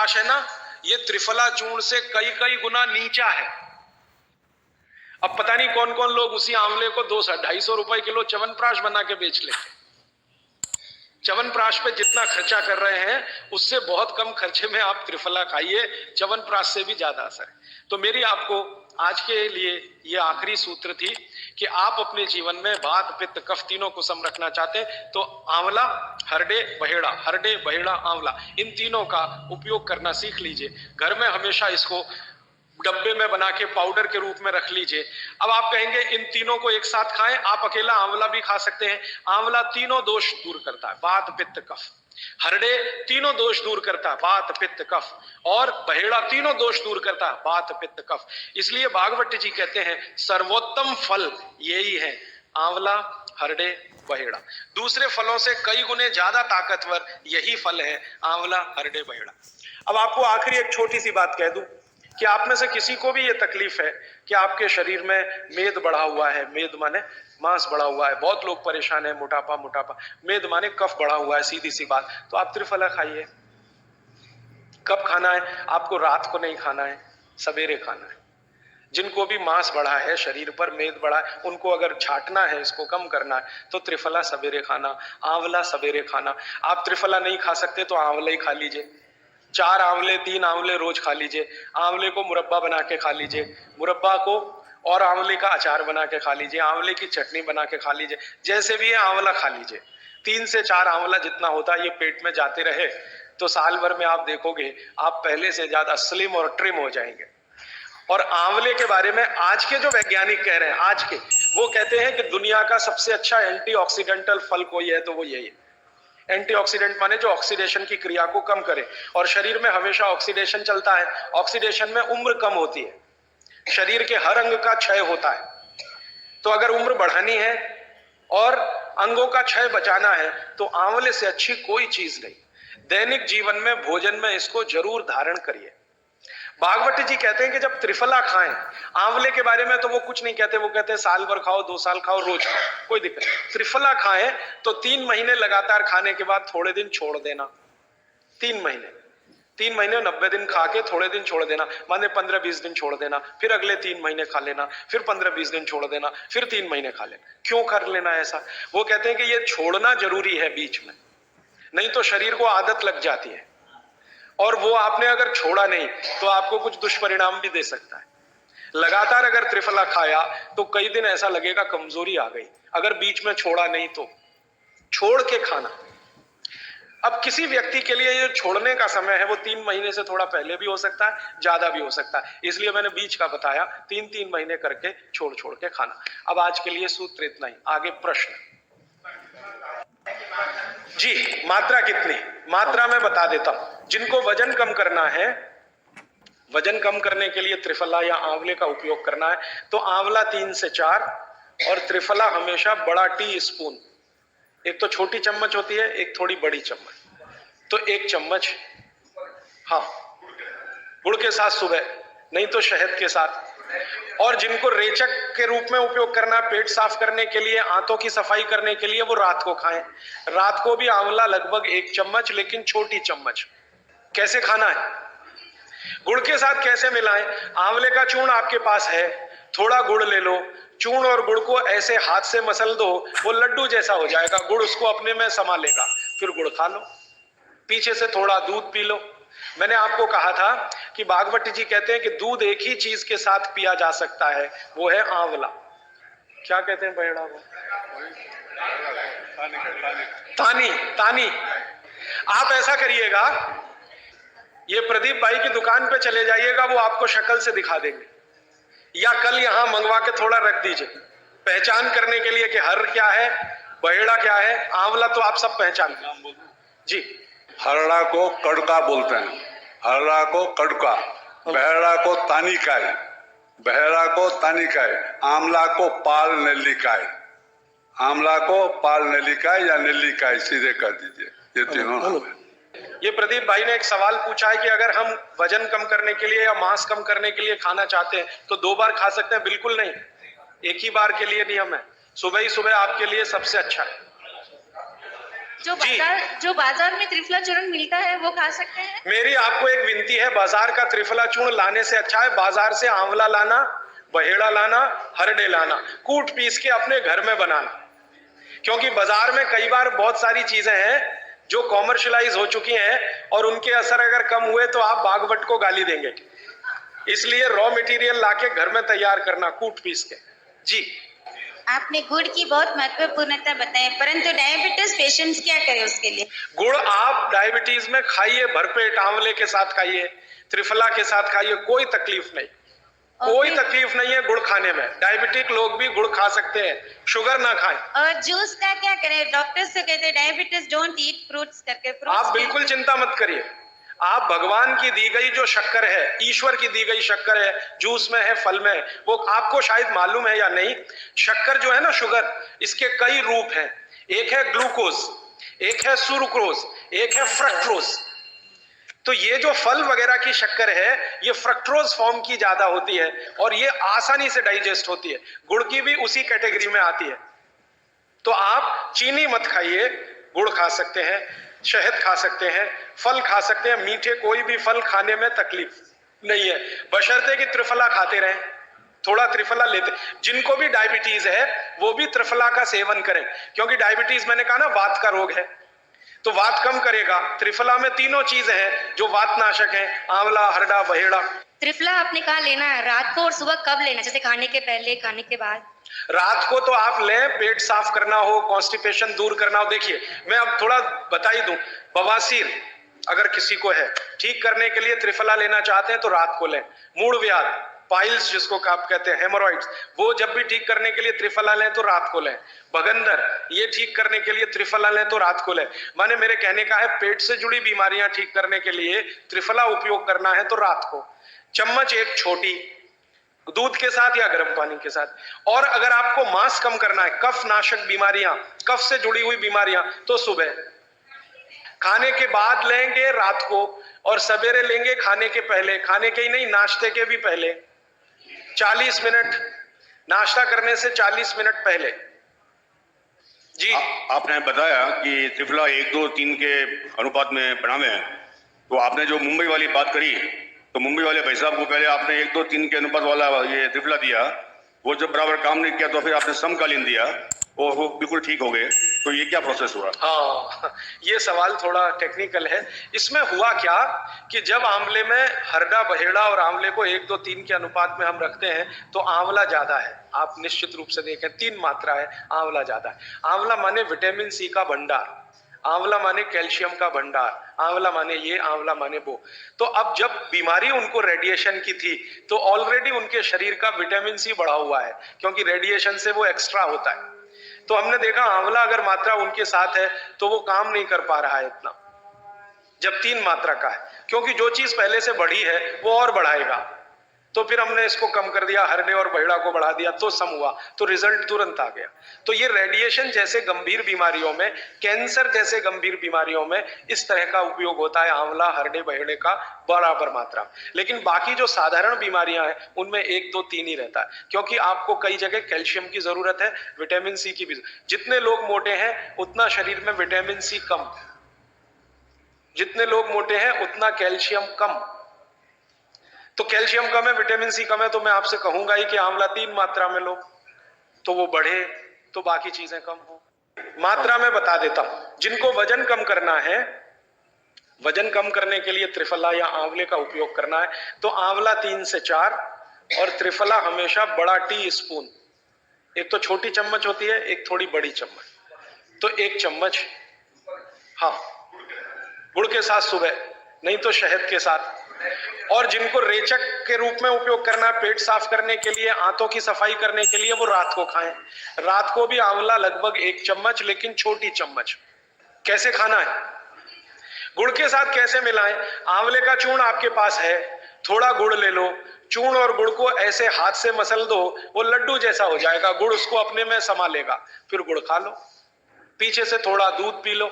च्यवनप्राश है ना, ये त्रिफला चूर्ण से कई कई गुना नीचा है। अब पता नहीं कौन कौन लोग उसी आंवले को 200-250 रुपए किलो च्यवनप्राश बना के बेच लेते। च्यवनप्राश पे जितना खर्चा कर रहे हैं उससे बहुत कम खर्चे में आप त्रिफला खाइए, च्यवनप्राश से भी ज्यादा असर है। तो मेरी आपको आज के लिए ये आखिरी सूत्र थी कि आप अपने जीवन में वात पित्त कफ तीनों को सम रखना चाहते हैं तो आंवला, हरडे, बहेड़ा, आंवला, इन तीनों का उपयोग करना सीख लीजिए। घर में हमेशा इसको डब्बे में बना के पाउडर के रूप में रख लीजिए। अब आप कहेंगे इन तीनों को एक साथ खाएं, आप अकेला आंवला भी खा सकते हैं। आंवला तीनों दोष दूर करता है, वात पित्त कफ। हरडे तीनों दोष दूर करता है, वात पित्त कफ। और बहेड़ा तीनों दोष दूर करता है, वात पित्त कफ। इसलिए भागवत जी कहते हैं सर्वोत्तम फल यही है, आंवला, हरडे, बहेड़ा। दूसरे फलों से कई गुने ज्यादा ताकतवर यही फल है, आंवला, हरडे, बहेड़ा। अब आपको आखिरी एक छोटी सी बात कह दूं कि आप में से किसी को भी ये तकलीफ है कि आपके शरीर में मेद बढ़ा हुआ है, मेद माने मांस बढ़ा हुआ है, बहुत लोग परेशान है, मोटापा, मेद माने कफ बढ़ा हुआ है, सीधी सी बात। तो आप त्रिफला खाइए। कब खाना है? आपको रात को नहीं खाना है, सवेरे खाना है। जिनको भी मांस बढ़ा है, शरीर पर मेद बढ़ा है, उनको अगर छाटना है, इसको कम करना है, तो त्रिफला सवेरे खाना, आंवला सवेरे खाना। आप त्रिफला नहीं खा सकते तो आंवला ही खा लीजिए। 4 आंवले 3 आंवले रोज खा लीजिए। आंवले को मुरब्बा बना के खा लीजिए, मुरब्बा को और आंवले का अचार बना के खा लीजिए, आंवले की चटनी बना के खा लीजिए, जैसे भी है आंवला खा लीजिए। 3 से 4 आंवला जितना होता है ये पेट में जाते रहे तो साल भर में आप देखोगे आप पहले से ज्यादा स्लिम और ट्रिम हो जाएंगे। और आंवले के बारे में आज के जो वैज्ञानिक कह रहे हैं, आज के, वो कहते हैं कि दुनिया का सबसे अच्छा एंटीऑक्सीडेंटल फल कोई है तो वो यही है। एंटीऑक्सीडेंट माने जो ऑक्सीडेशन की क्रिया को कम करे, और शरीर में हमेशा ऑक्सीडेशन चलता है। ऑक्सीडेशन में उम्र कम होती है, शरीर के हर अंग का क्षय होता है। तो अगर उम्र बढ़ानी है और अंगों का क्षय बचाना है तो आंवले से अच्छी कोई चीज नहीं। दैनिक जीवन में भोजन में इसको जरूर धारण करिए। भागवत जी कहते हैं कि जब त्रिफला खाएं, आंवले के बारे में तो वो कुछ नहीं कहते, वो कहते हैं साल भर खाओ, 2 साल खाओ, रोज खाओ, कोई दिक्कत नहीं। त्रिफला खाएं तो 3 महीने लगातार खाने के बाद थोड़े दिन छोड़ देना। 3 महीने 90 दिन खा के थोड़े दिन छोड़ देना, माने 15-20 दिन छोड़ देना, फिर अगले 3 महीने खा लेना, फिर 15-20 दिन छोड़ देना, फिर 3 महीने खा लेना। क्यों कर लेना ऐसा? वो कहते हैं कि ये छोड़ना जरूरी है बीच में, नहीं तो शरीर को आदत लग जाती है और वो आपने अगर छोड़ा नहीं तो आपको कुछ दुष्परिणाम भी दे सकता है। लगातार अगर त्रिफला खाया तो कई दिन ऐसा लगेगा कमजोरी आ गई, अगर बीच में छोड़ा नहीं तो छोड़ के खाना। अब किसी व्यक्ति के लिए ये छोड़ने का समय है वो 3 महीने से थोड़ा पहले भी हो सकता है, ज्यादा भी हो सकता है, इसलिए मैंने बीच का बताया। 3-3 महीने करके छोड़ छोड़ के खाना। अब आज के लिए सूत्र इतना ही, आगे प्रश्न जी। मात्रा कितनी? मात्रा में बता देता हूं। जिनको वजन कम करना है, वजन कम करने के लिए त्रिफला या आंवले का उपयोग करना है तो आंवला 3 से 4 और त्रिफला हमेशा बड़ा टी स्पून, एक तो छोटी चम्मच होती है, एक थोड़ी बड़ी चम्मच, तो 1 चम्मच, हाँ, गुड़ के साथ सुबह, नहीं तो शहद के साथ। और जिनको रेचक के रूप में उपयोग करना, पेट साफ करने के लिए, आंतों की सफाई करने के लिए, वो रात को खाएं। रात को भी आंवला लगभग 1 चम्मच, लेकिन छोटी चम्मच। कैसे खाना है? गुड़ के साथ कैसे मिलाएं? आंवले का चूर्ण आपके पास है, थोड़ा गुड़ ले लो, चूर्ण और गुड़ को ऐसे हाथ से मसल दो, वो लड्डू जैसा हो जाएगा, गुड़ उसको अपने में समा लेगा, फिर गुड़ खा लो। पीछे से थोड़ा दूध पी लो। मैंने आपको कहा था कि भागवत जी कहते हैं कि दूध एक ही चीज के साथ पिया जा सकता है, वो है आंवला। क्या कहते हैं बहेड़ा को? तानी। आप ऐसा करिएगा, ये प्रदीप भाई की दुकान पे चले जाइएगा, वो आपको शक्ल से दिखा देंगे, या कल यहां मंगवा के थोड़ा रख दीजिए पहचान करने के लिए कि हर क्या है, बहेड़ा क्या है, आंवला तो आप सब पहचान जी। हरड़ा को कड़का बोलते हैं, हरड़ा को कड़का, बहेड़ा को तानिकाय, बहेड़ा को तानिकाय, आंवला को पाल नेल्लिकाय, आंवला को पाल नेल्लिकाय या नेल्लिकाय सीधे कर दीजिए, ये तीनों नाम है। ये प्रदीप भाई ने एक सवाल पूछा है कि अगर हम वजन कम करने के लिए या मांस कम करने के लिए खाना चाहते हैं तो 2 बार खा सकते हैं? बिल्कुल नहीं, एक ही बार के लिए नियम है। सुबह ही सुबह आपके लिए सबसे अच्छा है। जी। जो बाजार में त्रिफला चूर्ण मिलता है वो खा सकते हैं? मेरी आपको एक विनती है, बाजार का त्रिफला चूर्ण लाने से अच्छा है बाजार से आंवला लाना, बहेड़ा लाना, हरडे लाना, कूट पीस के अपने घर में बनाना। क्योंकि बाजार में कई बार बहुत सारी चीजें हैं जो कॉमर्शलाइज हो चुकी हैं और उनके असर अगर कम हुए तो आप बागवट को गाली देंगे। इसलिए रॉ मटेरियल लाके घर में तैयार करना, कूट पीस के। जी। आपने गुड़ की बहुत महत्वपूर्णता बताई, परंतु डायबिटीज पेशेंट्स क्या करें उसके लिए? गुड़ आप डायबिटीज में खाइए, भरपेट आंवले के साथ खाइए, त्रिफला के साथ खाइए, कोई तकलीफ नहीं। कोई तकलीफ नहीं है गुड़ खाने में। डायबिटिक लोग भी गुड़ खा सकते हैं, शुगर ना खाएं। और जूस का क्या करें? डॉक्टर्स तो कहते हैं डायबिटीज डोंट ईट फ्रूट्स करके। आप बिल्कुल चिंता मत करिए। आप भगवान की दी गई जो शक्कर है, ईश्वर की दी गई शक्कर है, जूस में है, फल में है, वो आपको शायद मालूम है या नहीं। शक्कर जो है ना, शुगर, इसके कई रूप हैं। एक है ग्लूकोज, एक है सुक्रोज, एक है फ्रक्टोज। तो ये जो फल वगैरह की शक्कर है, ये फ्रक्टोज फॉर्म की ज्यादा होती है और ये आसानी से डाइजेस्ट होती है। गुड़ की भी उसी कैटेगरी में आती है। तो आप चीनी मत खाइए, गुड़ खा सकते हैं, शहद खा सकते हैं, फल खा सकते हैं। मीठे कोई भी फल खाने में तकलीफ नहीं है, बशर्ते कि त्रिफला खाते रहें, थोड़ा त्रिफला लेते। जिनको भी डायबिटीज है वो भी त्रिफला का सेवन करें, क्योंकि डायबिटीज मैंने कहा ना वात का रोग है, तो वात कम करेगा। त्रिफला में तीनों चीजें हैं जो वात नाशक हैं, आंवला, हरडा, बहेड़ा। त्रिफला आपने कहा लेना है रात को और सुबह कब लेना, जैसे खाने के पहले, खाने के बाद? रात को तो आप लें, पेट साफ करना हो, कॉन्स्टिपेशन दूर करना हो। देखिए, मैं अब थोड़ा बता ही दूं, बवासीर अगर किसी को है, ठीक करने के लिए त्रिफला लेना चाहते हैं तो रात को लें। मूड व्याध, पाइल्स जिसको आप कहते हैं, हेमोरॉइड्स, वो जब भी ठीक करने के लिए त्रिफला लें तो रात को लें। भगंदर, ये ठीक करने के लिए त्रिफला लें तो रात को लें। माने मेरे कहने का है, पेट से जुड़ी बीमारियां ठीक करने के लिए त्रिफला उपयोग करना है तो रात को। चम्मच एक छोटी, दूध के साथ या गर्म पानी के साथ। और अगर आपको मांस कम करना है, कफ नाशक बीमारियां, कफ से जुड़ी हुई बीमारियां, तो सुबह खाने के बाद लेंगे रात को, और सवेरे लेंगे खाने के पहले। खाने के ही नहीं, नाश्ते के भी पहले 40 मिनट, नाश्ता करने से 40 मिनट पहले। जी। आपने बताया कि त्रिफला 1, 2, 3 के अनुपात में बनावे हैं, तो आपने जो मुंबई वाली बात करी, तो मुंबई वाले भाई साहब को पहले आपने 1, 2, 3 के अनुपात वाला ये त्रिफला दिया, वो जब बराबर काम नहीं किया तो फिर आपने समकालीन दिया और वो बिल्कुल ठीक हो गए। तो ये क्या प्रोसेस हुआ? हाँ, ये सवाल थोड़ा टेक्निकल है। इसमें हुआ क्या कि जब आंवले में हरडा, बहेड़ा और आंवले को 1, 2, 3 के अनुपात में हम रखते हैं तो आंवला ज्यादा है। आप निश्चित रूप से देखें, 3 मात्रा है, आंवला ज्यादा है। आंवला माने विटामिन सी का भंडार, आंवला माने कैल्शियम का भंडार, आंवला माने ये, आंवला माने वो। तो अब जब बीमारी उनको रेडिएशन की थी तो ऑलरेडी उनके शरीर का विटामिन सी बढ़ा हुआ है, क्योंकि रेडिएशन से वो एक्स्ट्रा होता है। तो हमने देखा आंवला अगर मात्रा उनके साथ है तो वो काम नहीं कर पा रहा है इतना, जब 3 मात्रा का है, क्योंकि जो चीज पहले से बढ़ी है वो और बढ़ाएगा। तो फिर हमने इसको कम कर दिया, हरडे और बहेड़ा को बढ़ा दिया, तो सम हुआ, तो रिजल्ट तुरंत आ गया। तो ये रेडिएशन जैसे गंभीर बीमारियों में, कैंसर जैसे गंभीर बीमारियों में इस तरह का उपयोग होता है आंवला, हरडे, बहेड़े का बराबर मात्रा। लेकिन बाकी जो साधारण बीमारियां हैं उनमें 1, 2, 3 ही रहता है, क्योंकि आपको कई जगह कैल्शियम की जरूरत है, विटामिन सी की भी। जितने लोग मोटे हैं उतना शरीर में विटामिन सी कम, जितने लोग मोटे हैं उतना कैल्शियम कम। तो कैल्शियम कम है, विटामिन सी कम है, तो मैं आपसे कहूंगा ही कि आंवला 3 मात्रा में लो, तो वो बढ़े, तो बाकी चीजें कम हो। मात्रा में बता देता हूं, जिनको वजन कम करना है, वजन कम करने के लिए त्रिफला या आंवले का उपयोग करना है, तो आंवला 3 से 4 और त्रिफला हमेशा बड़ा टी स्पून, एक तो छोटी चम्मच होती है, एक थोड़ी बड़ी चम्मच, तो 1 चम्मच, हाँ, गुड़ के साथ सुबह, नहीं तो शहद के साथ। और जिनको रेचक के रूप में उपयोग करना है, पेट साफ करने के लिए, आंतों की सफाई करने के लिए, वो रात को खाएं। रात को भी आंवला लगभग 1 चम्मच, लेकिन छोटी चम्मच। कैसे खाना है, गुड़ के साथ कैसे मिलाएं? आंवले का चूर्ण आपके पास है, थोड़ा गुड़ ले लो, चूर्ण और गुड़ को ऐसे हाथ से मसल दो, वो लड्डू जैसा हो जाएगा, गुड़ उसको अपने में समा लेगा, फिर गुड़ खा लो। पीछे से थोड़ा दूध पी लो।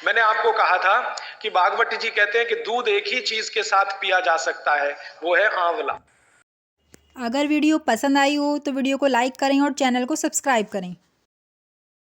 मैंने आपको कहा था कि भागवत जी कहते हैं कि दूध एक ही चीज के साथ पिया जा सकता है, वो है आंवला। अगर वीडियो पसंद आई हो तो वीडियो को लाइक करें और चैनल को सब्सक्राइब करें।